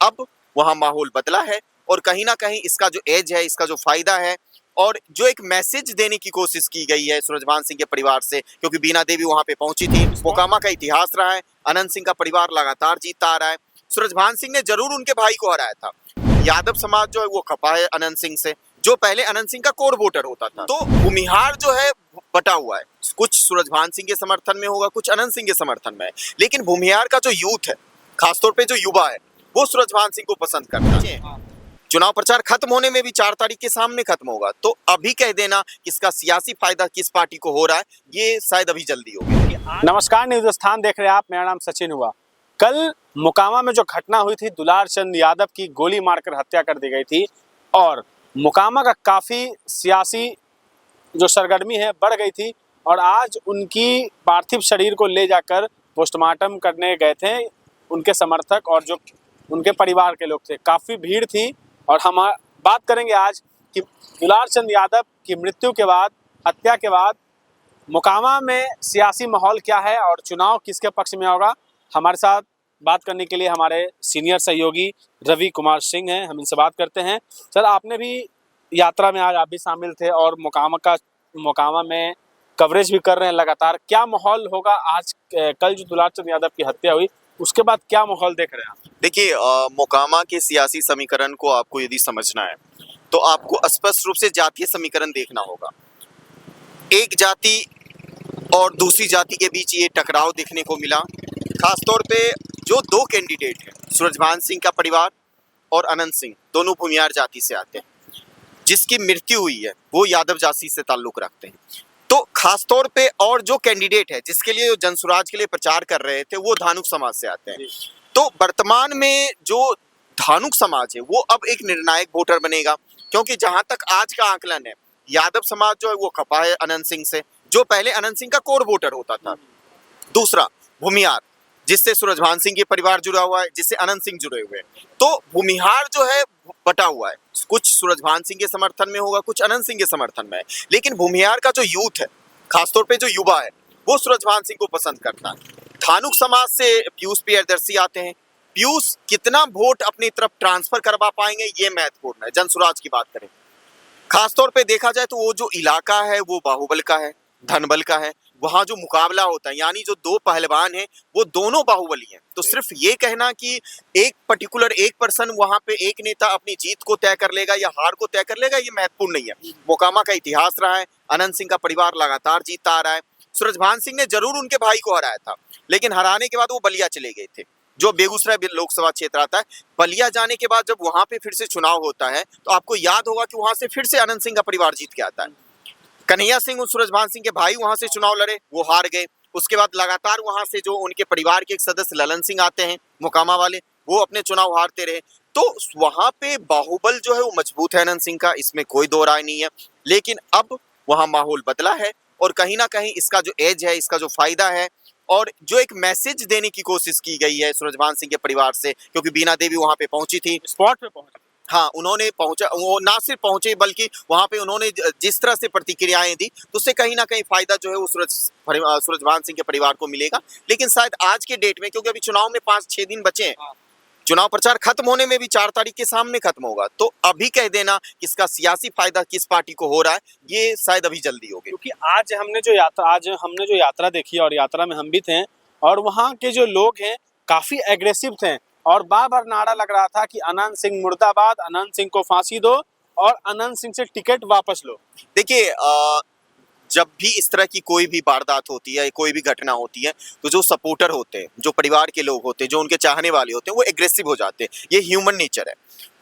अब वहाँ माहौल बदला है और कहीं ना कहीं इसका जो एज है, इसका जो फायदा है और जो एक मैसेज देने की कोशिश की गई है सूरजभान सिंह के परिवार से, क्योंकि बीना देवी वहां पे पहुंची थी। मोकामा का इतिहास रहा है, अनंत सिंह का परिवार लगातार जीतता आ रहा है। सूरजभान सिंह ने जरूर उनके भाई को हराया था। यादव समाज जो है वो खपा है अनंत सिंह से, जो पहले अनंत सिंह का कोर वोटर होता था। तो भूमिहार जो है बटा हुआ है, कुछ सूरजभान सिंह के समर्थन में होगा, कुछ अनंत सिंह के समर्थन में है। लेकिन भूमिहार का जो यूथ है, खासतौर पे जो युवा है, वो सूरजभान सिंह को पसंद करता है। चुनाव प्रचार खत्म होने में भी 4 तारीख के सामने खत्म होगा, तो अभी कह देना किसका सियासी फायदा किस पार्टी को हो रहा है, ये शायद अभी जल्दी होगी। नमस्कार, न्यूज स्थान देख रहे हैं आप। मेरा नाम सचिन हुआ। कल मोकामा में जो घटना हुई थी, दुलार चंद यादव की गोली मारकर हत्या कर दी गई थी और मोकामा का काफ़ी सियासी जो सरगर्मी है बढ़ गई थी और आज उनकी पार्थिव शरीर को ले जाकर पोस्टमार्टम करने गए थे उनके समर्थक और जो उनके परिवार के लोग थे। काफ़ी भीड़ थी और हम बात करेंगे आज कि दुलार चंद यादव की मृत्यु के बाद, हत्या के बाद मोकामा में सियासी माहौल क्या है और चुनाव किसके पक्ष में होगा। हमारे साथ बात करने के लिए हमारे सीनियर सहयोगी रवि कुमार सिंह हैं। हम इनसे बात करते हैं। सर, आपने भी यात्रा में आज आप भी शामिल थे और मोकामा में कवरेज भी कर रहे हैं लगातार। क्या माहौल होगा आज, कल जो दुलार चंद यादव की हत्या हुई उसके बाद क्या माहौल देख रहे हैं आप? देखिए, मोकामा के सियासी समीकरण को आपको यदि समझना है तो आपको स्पष्ट रूप से जातीय समीकरण देखना होगा। एक जाति और दूसरी जाति के बीच ये टकराव देखने को मिला। खासतौर पे जो 2 कैंडिडेट हैं, सूरजभान सिंह का परिवार और अनंत सिंह, दोनों भूमिहार जाति से आते हैं। जिसकी मृत्यु हुई है वो यादव जाति से ताल्लुक रखते हैं। तो खासतौर पे और जो कैंडिडेट है जिसके लिए जनसुराज के लिए प्रचार कर रहे थे वो धानुक समाज से आते हैं। तो वर्तमान में जो धानुक समाज है वो अब एक निर्णायक वोटर बनेगा, क्योंकि जहां तक आज का आकलन है, यादव समाज जो है वो खपा है अनंत सिंह से, जो पहले अनंत सिंह का कोर वोटर होता था। दूसरा भूमिहार, जिससे सूरजभान सिंह के परिवार जुड़ा हुआ है, जिससे अनंत सिंह जुड़े हुए हैं। तो भूमिहार जो है बटा हुआ है, कुछ सूरजभान सिंह के समर्थन में होगा, कुछ अनंत सिंह के समर्थन में है। लेकिन भूमिहार का जो यूथ है, खासतौर पे जो युवा है, वो सूरजभान सिंह को पसंद करता है। धानुक समाज से पीयूष प्रियदर्शी आते हैं। पीयूष कितना वोट अपनी तरफ ट्रांसफर करवा पाएंगे ये महत्वपूर्ण है। जनसुराज की बात करें, खासतौर पे देखा जाए तो वो जो इलाका है वो बाहुबल का है, धनबल का है। वहां जो मुकाबला होता है, यानी जो 2 पहलवान हैं वो दोनों बाहुबली हैं। तो सिर्फ ये कहना कि एक पर्टिकुलर एक पर्सन वहां पे एक नेता अपनी जीत को तय कर लेगा या हार को तय कर लेगा, ये महत्वपूर्ण नहीं है। मोकामा का इतिहास रहा है, अनंत सिंह का परिवार लगातार जीतता आ रहा है। सूरजभान सिंह ने जरूर उनके भाई को हराया था, लेकिन हराने के बाद वो बलिया चले गए थे, जो बेगूसराय लोकसभा क्षेत्र आता है। बलिया जाने के बाद जब वहां पे फिर से चुनाव होता है तो आपको याद होगा कि वहां से फिर से अनंत सिंह का परिवार जीत के आता है। कन्हैया सिंह और सूरजभान सिंह के भाई वहां से चुनाव लड़े, वो हार गए। उसके बाद लगातार वहां से जो उनके परिवार के एक सदस्य ललन सिंह आते हैं मोकामा वाले, वो अपने चुनाव हारते रहे। तो वहां पे बाहुबल जो है वो मजबूत है अनंत सिंह का, इसमें कोई दो राय नहीं है। लेकिन अब वहां माहौल बदला है और कहीं ना कहीं इसका जो एज है, इसका जो फायदा है और जो एक मैसेज देने की कोशिश की गई है सूरजभान सिंह के परिवार से, क्योंकि बीना देवी वहां पे पहुंची थी, स्पॉट पे पहुंची। हाँ, उन्होंने पहुंचा, वो ना सिर्फ पहुंचे बल्कि वहां पे उन्होंने जिस तरह से प्रतिक्रियाएं दी तो उससे कहीं ना कहीं फायदा जो है वो सूरजभान सिंह के परिवार को मिलेगा। लेकिन शायद आज के डेट में, क्योंकि अभी चुनाव में 5-6 दिन बचे हैं, चुनाव प्रचार खत्म होने में भी 4 तारीख के सामने खत्म होगा, तो अभी कह देना किसका सियासी फायदा किस पार्टी को हो रहा है, ये शायद अभी जल्दी होगी। क्योंकि आज हमने जो यात्रा देखी और यात्रा में हम भी थे और वहाँ के जो लोग हैं काफी एग्रेसिव थे और बार बार नारा लग रहा था कि अनंत सिंह मुर्दाबाद, अनंत सिंह को फांसी दो और अनंत सिंह से टिकट वापस लो। देखिए, जब भी इस तरह की कोई भी वारदात होती है, कोई भी घटना होती है, तो जो सपोर्टर होते हैं, जो परिवार के लोग होते हैं, जो उनके चाहने वाले होते हैं, वो एग्रेसिव हो जाते हैं। ये ह्यूमन नेचर है।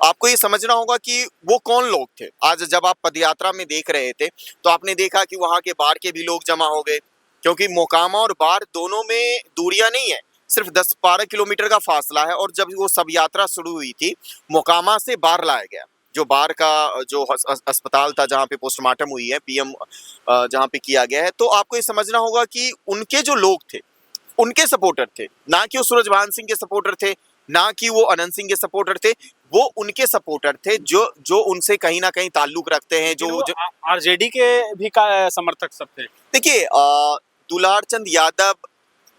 आपको ये समझना होगा कि वो कौन लोग थे। आज जब आप पदयात्रा में देख रहे थे तो आपने देखा कि वहां के बाढ़ के भी लोग जमा हो गए, क्योंकि मोकामा और बाढ़ दोनों में दूरियां नहीं है, सिर्फ 10-12 किलोमीटर का फासला है। और जब वो सब यात्रा शुरू हुई थी, मोकामा से बाढ़ लाया गया, जो बाढ़ का जो अस्पताल था जहाँ पे पोस्टमार्टम हुई है, पीएम जहाँ पे किया गया है। तो आपको ये समझना होगा कि उनके जो लोग थे, उनके सपोर्टर थे, ना कि वो सूरजभान सिंह के सपोर्टर थे, ना कि वो अनंत सिंह के सपोर्टर थे। वो उनके सपोर्टर थे जो उनसे कहीं ना कहीं ताल्लुक रखते हैं, जो आरजेडी के भी का समर्थक सब थे। देखिए, दुलार चंद यादव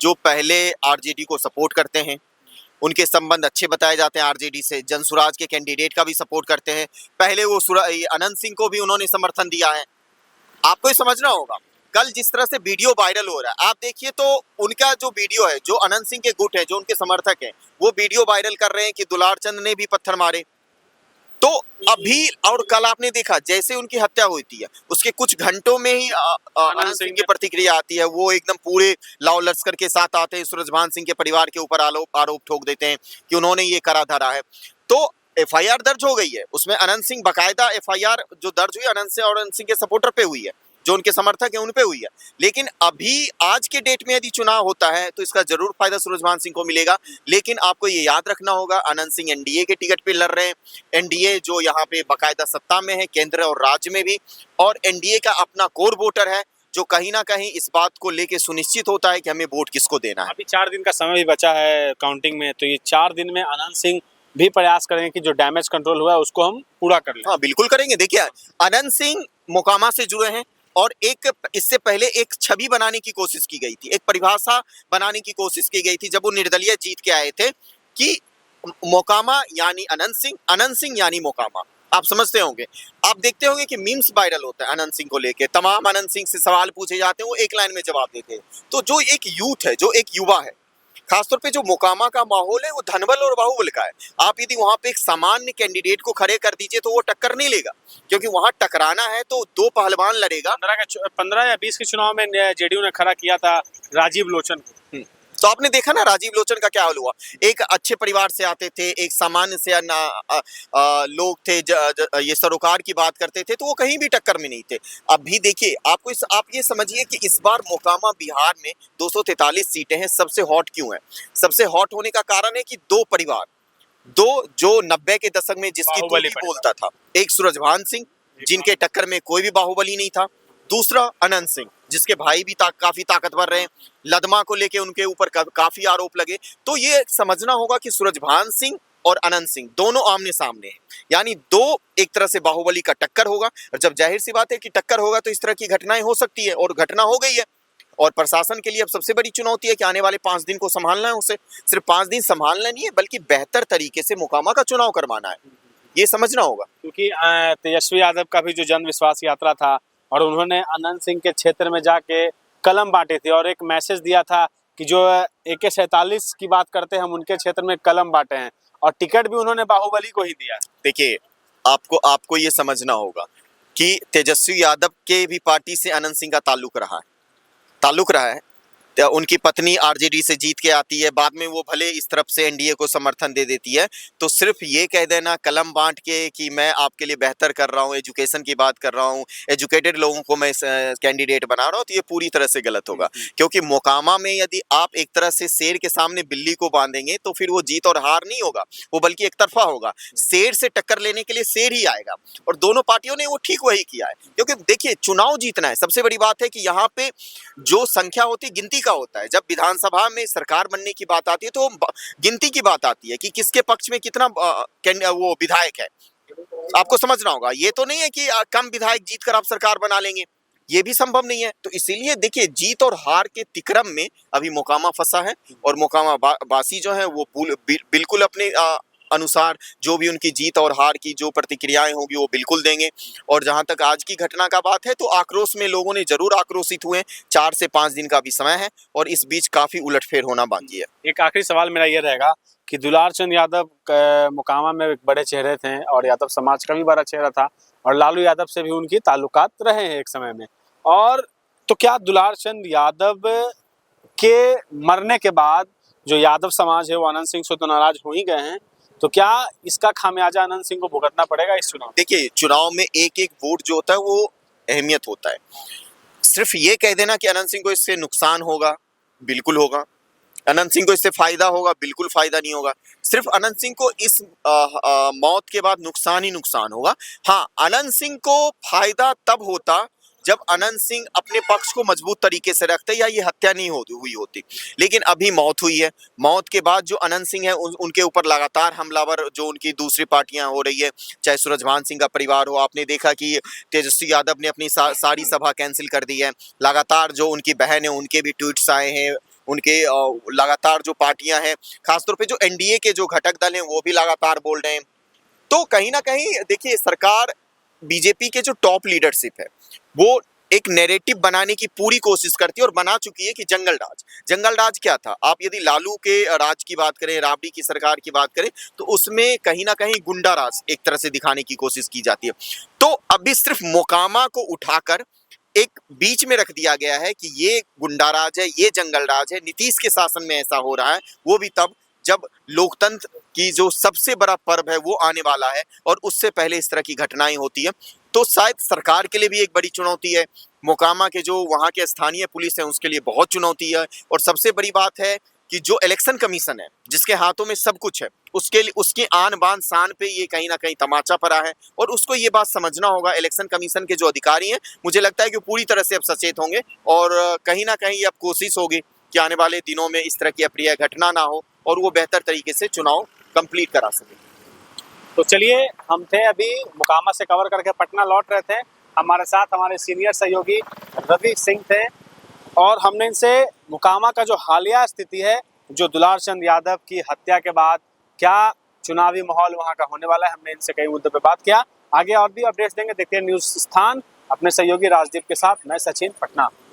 जो पहले आरजेडी को सपोर्ट करते हैं, उनके संबंध अच्छे बताए जाते हैं आरजेडी से, जनसुराज के कैंडिडेट का भी सपोर्ट करते हैं। पहले वो ये अनंत सिंह को भी उन्होंने समर्थन दिया है। आपको ये समझना होगा, कल जिस तरह से वीडियो वायरल हो रहा है, आप देखिए तो उनका जो वीडियो है, जो अनंत सिंह के गुट है, जो उनके समर्थक हैं, वो वीडियो वायरल कर रहे हैं कि दुलारचंद ने भी पत्थर मारे। तो अभी और कल आपने देखा जैसे उनकी हत्या होती है, उसके कुछ घंटों में ही अनंत सिंह की प्रतिक्रिया आती है। वो एकदम पूरे लाव लश्कर के साथ आते हैं, सूरजभान सिंह के परिवार के ऊपर आरोप ठोक देते हैं कि उन्होंने ये करा धरा है। तो एफआईआर दर्ज हो गई है, उसमें अनंत सिंह, बाकायदा एफआईआर जो दर्ज हुई अनंत सिंह और अनंत सिंह के सपोर्टर पे हुई है, जो उनके समर्थक हैं उन पे हुई है। लेकिन अभी आज के डेट में यदि चुनाव होता है तो इसका जरूर फायदा सूरजभान सिंह को मिलेगा। लेकिन आपको ये याद रखना होगा, अनंत सिंह एनडीए के टिकट पे लड़ रहे हैं। एनडीए जो यहाँ पे बाकायदा सत्ता में है, केंद्र और राज्य में भी, और एनडीए का अपना कोर वोटर है जो कहीं ना कहीं इस बात को लेके सुनिश्चित होता है कि हमें वोट किसको देना है। अभी 4 दिन का समय भी बचा है काउंटिंग में, तो ये 4 दिन में अनंत सिंह भी प्रयास करेंगे कि जो डैमेज कंट्रोल हुआ है उसको हम पूरा कर लें। हाँ, बिल्कुल करेंगे। देखिए, अनंत सिंह मोकामा से जुड़े हैं और एक इससे पहले एक छवि बनाने की कोशिश की गई थी, एक परिभाषा बनाने की कोशिश की गई थी जब वो निर्दलीय जीत के आए थे कि मोकामा यानी अनंत सिंह यानी मोकामा। आप समझते होंगे, आप देखते होंगे कि मीम्स वायरल होता है अनंत सिंह को लेके, तमाम अनंत सिंह से सवाल पूछे जाते हैं, वो एक लाइन में जवाब देते हैं। तो जो एक यूथ है, जो एक युवा है, खासतौर पे जो मोकामा का माहौल है वो धनबल और बाहुबल का है। आप यदि वहां पे एक सामान्य कैंडिडेट को खड़े कर दीजिए तो वो टक्कर नहीं लेगा, क्योंकि वहां टकराना है तो दो पहलवान लड़ेगा। 15 या 20 के चुनाव में जेडीयू ने खड़ा किया था राजीव लोचन को। तो आपने देखा ना राजीव लोचन का क्या हाल हुआ। एक अच्छे परिवार से आते थे, एक सामान्य से लोग थे, ये सरोकार की बात करते थे, तो वो कहीं भी टक्कर में नहीं थे। अभी देखिए, आप ये समझिए कि इस बार मोकामा बिहार में 243 सीटें हैं। सबसे हॉट क्यों है? सबसे हॉट होने का कारण है कि दो परिवार, दो जो 90 के दशक में जिसकी तूती बोलता था, एक सूरजभान सिंह जिनके टक्कर में कोई भी बाहुबली नहीं था, दूसरा अनंत सिंह जिसके भाई भी काफी ताकतवर रहे, लदमा को लेके उनके ऊपर काफी आरोप लगे। तो ये समझना होगा कि सूरजभान सिंह और अनंत सिंह दोनों आमने सामने हैं, यानी दो एक तरह से बाहुबली का टक्कर होगा। और जब जाहिर सी बात है कि टक्कर होगा तो इस तरह की घटनाएं हो सकती है, और घटना हो गई है। और प्रशासन के लिए अब सबसे बड़ी चुनौती है कि आने वाले 5 दिन को संभालना है। उसे सिर्फ 5 दिन संभालना नहीं है, बल्कि बेहतर तरीके से मोकामा का चुनाव करवाना है, ये समझना होगा। क्योंकि तेजस्वी यादव का भी जो जन विश्वास यात्रा था, और उन्होंने अनंत सिंह के क्षेत्र में जाके कलम बांटे थे और एक मैसेज दिया था कि जो AK-47 की बात करते हैं हम उनके क्षेत्र में कलम बांटे हैं, और टिकट भी उन्होंने बाहुबली को ही दिया। देखिए, आपको ये समझना होगा कि तेजस्वी यादव के भी पार्टी से अनंत सिंह का ताल्लुक रहा है। उनकी पत्नी आरजेडी से जीत के आती है, बाद में वो भले इस तरफ से एनडीए को समर्थन दे देती है। तो सिर्फ ये कह देना कलम बांट के कि मैं आपके लिए बेहतर कर रहा हूँ, एजुकेशन की बात कर रहा हूँ, एजुकेटेड लोगों को मैं कैंडिडेट बना रहा हूँ, तो ये पूरी तरह से गलत होगा। क्योंकि मोकामा में यदि आप एक तरह से शेर के सामने बिल्ली को बांधेंगे तो फिर वो जीत और हार नहीं होगा, वो बल्कि एक तरफा होगा। शेर से टक्कर लेने के लिए शेर ही आएगा, और दोनों पार्टियों ने वो ठीक वही किया है। क्योंकि देखिए, चुनाव जीतना है, सबसे बड़ी बात है कि यहाँ पे जो संख्या होती है गिनती का होता है। जब विधानसभा में सरकार बनने की बात आती है तो गिनती की बात आती है कि किसके पक्ष में कितना वो विधायक है। आपको समझना होगा, ये तो नहीं है कि कम विधायक जीतकर आप सरकार बना लेंगे, ये भी संभव नहीं है। तो इसीलिए देखिए, जीत और हार के तिक्रम में अभी मोकामा फंसा है, और मोकामा वासी जो है वो बिल्कुल अपने अनुसार जो भी उनकी जीत और हार की जो प्रतिक्रियाएं होगी वो बिल्कुल देंगे। और जहां तक आज की घटना का बात है तो आक्रोश में लोगों ने जरूर आक्रोशित हुए। 4 से 5 दिन का भी समय है, और इस बीच काफी उलटफेर होना बाकी है। एक आखिरी सवाल मेरा ये रहेगा कि दुलारचंद यादव मोकामा में एक बड़े चेहरे थे, और यादव समाज का भी बड़ा चेहरा था, और लालू यादव से भी उनकी ताल्लुकात रहे हैं एक समय में। और तो क्या दुलारचंद यादव के मरने के बाद जो यादव समाज है वो अनंत सिंह से तो नाराज हो ही गए हैं, तो क्या इसका खामियाजा अनंत सिंह को भुगतना पड़ेगा इस चुनाव? देखिए, चुनाव में एक एक वोट जो होता है वो अहमियत होता है। सिर्फ ये कह देना कि अनंत सिंह को इससे नुकसान होगा, बिल्कुल होगा। अनंत सिंह को इससे फायदा होगा, बिल्कुल फायदा नहीं होगा। सिर्फ अनंत सिंह को इस मौत के बाद नुकसान ही नुकसान होगा। हाँ, अनंत सिंह को फायदा तब होता जब अनंत सिंह अपने पक्ष को मजबूत तरीके से रखते या ये हत्या नहीं हुई होती। लेकिन अभी मौत हुई है, मौत के बाद जो अनंत सिंह है उनके ऊपर लगातार हमलावर जो उनकी दूसरी पार्टियां हो रही है, चाहे सूरजभान सिंह का परिवार हो। आपने देखा कि तेजस्वी यादव ने अपनी सारी सभा कैंसिल कर दी है। लगातार जो उनकी बहन है उनके भी ट्वीट्स आए हैं, उनके लगातार जो पार्टियां हैं, खासतौर पे जो एनडीए के जो घटक दल हैं वो भी लगातार बोल रहे हैं। तो कहीं ना कहीं देखिए, सरकार, बीजेपी के जो टॉप लीडरशिप है वो एक नैरेटिव बनाने की पूरी कोशिश करती है और बना चुकी है कि जंगल राज क्या था। आप यदि लालू के राज की बात करें, राबड़ी की सरकार की बात करें, तो उसमें कहीं ना कहीं गुंडा राज एक तरह से दिखाने की कोशिश की जाती है। तो अभी सिर्फ मोकामा को उठाकर एक बीच में रख दिया गया है कि ये गुंडा राज है, ये जंगल राज है। नीतीश के शासन में ऐसा हो रहा है, वो भी तब जब लोकतंत्र की जो सबसे बड़ा पर्व है वो आने वाला है और उससे पहले इस तरह की घटनाएं होती है। तो शायद सरकार के लिए भी एक बड़ी चुनौती है, मोकामा के जो वहाँ के स्थानीय पुलिस है उसके लिए बहुत चुनौती है, और सबसे बड़ी बात है कि जो इलेक्शन कमीशन है जिसके हाथों में सब कुछ है, उसके लिए उसकी आन बान शान पे ये कहीं ना कहीं तमाचा पड़ा है। और उसको ये बात समझना होगा, इलेक्शन कमीशन के जो अधिकारी हैं, मुझे लगता है कि पूरी तरह से अब सचेत होंगे और कहीं ना कहीं अब कोशिश होगी कि आने वाले दिनों में इस तरह की अप्रिय घटना ना हो और वो बेहतर तरीके से चुनाव कंप्लीट करा सके। तो चलिए, हम थे अभी मोकामा से कवर करके पटना लौट रहे थे। हमारे साथ हमारे सीनियर सहयोगी रवि सिंह थे और हमने इनसे मोकामा का जो हालिया स्थिति है, जो दुलार चंद यादव की हत्या के बाद क्या चुनावी माहौल वहां का होने वाला है, हमने इनसे कई मुद्दों पे बात किया। आगे और भी अपडेट्स देंगे। देखते हैं न्यूज़ स्थान अपने सहयोगी राजदीप के साथ। मैं सचिन, पटना।